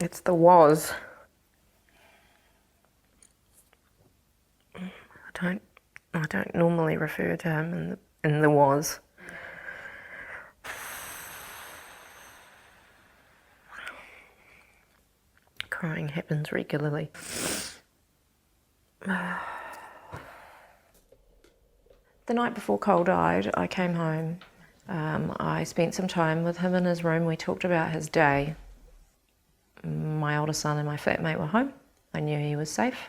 It's the was. I don't normally refer to him in the was. Crying happens regularly. The night before Cole died, I came home. I spent some time with him in his room. We talked about his day. My older son and my flatmate were home. I knew he was safe.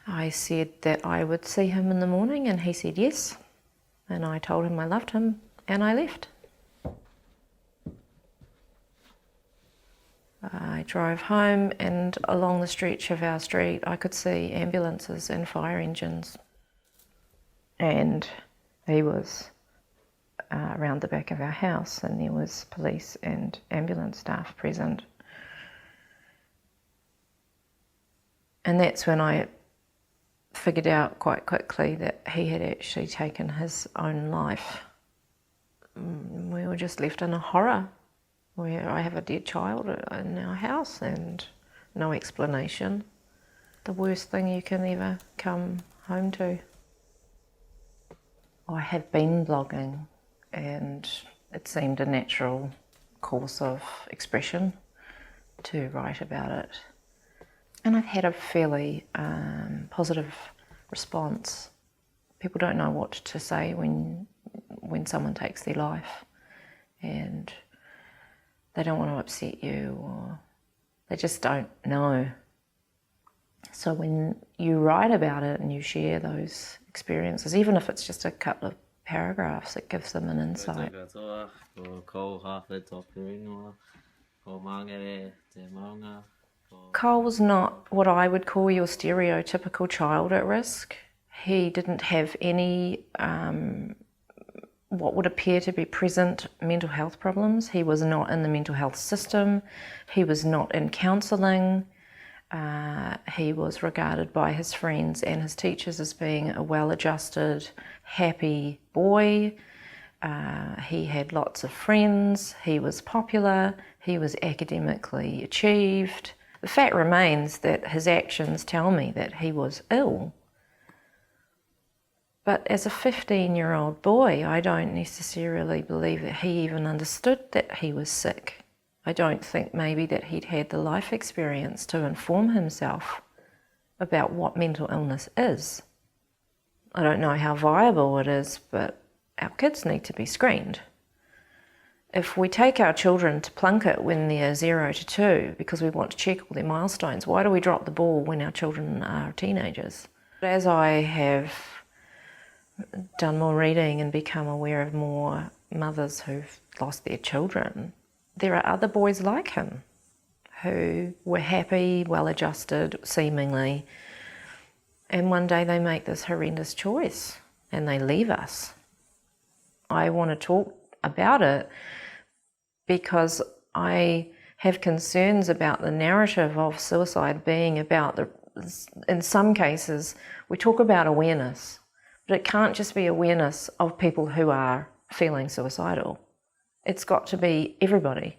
I said that I would see him in the morning, and he said yes. And I told him I loved him, and I left. I drove home, and along the stretch of our street I could see ambulances and fire engines. And he was around the back of our house, and there was police and ambulance staff present. And that's when I figured out quite quickly that he had actually taken his own life. We were just left in a horror where I have a dead child in our house and no explanation. The worst thing you can ever come home to. I have been blogging, and it seemed a natural course of expression to write about it. And I've had a fairly positive response. People don't know what to say when someone takes their life, and they don't want to upset you, or they just don't know. So when you write about it and you share those experiences, even if it's just a couple of paragraphs, it gives them an insight. Cole was not what I would call your stereotypical child at risk. He didn't have any what would appear to be present mental health problems. He was not in the mental health system. He was not in counselling. He was regarded by his friends and his teachers as being a well-adjusted, happy boy. He had lots of friends. He was popular. He was academically achieved. The fact remains that his actions tell me that he was ill. But as a 15-year-old boy, I don't necessarily believe that he even understood that he was sick. I don't think maybe that he'd had the life experience to inform himself about what mental illness is. I don't know how viable it is, but our kids need to be screened. If we take our children to Plunket when they're 0 to 2 because we want to check all their milestones, why do we drop the ball when our children are teenagers? As I have done more reading and become aware of more mothers who've lost their children, there are other boys like him who were happy, well-adjusted, seemingly, and one day they make this horrendous choice and they leave us. I want to talk about it because I have concerns about the narrative of suicide being about in some cases, we talk about awareness, but it can't just be awareness of people who are feeling suicidal. It's got to be everybody.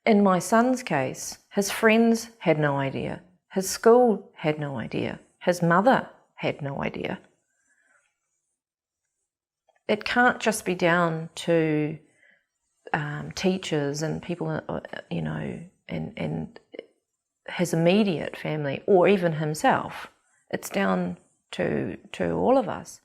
In my son's case, his friends had no idea. His school had no idea. His mother had no idea. It can't just be down to teachers and people, and his immediate family, or even himself. It's down to all of us.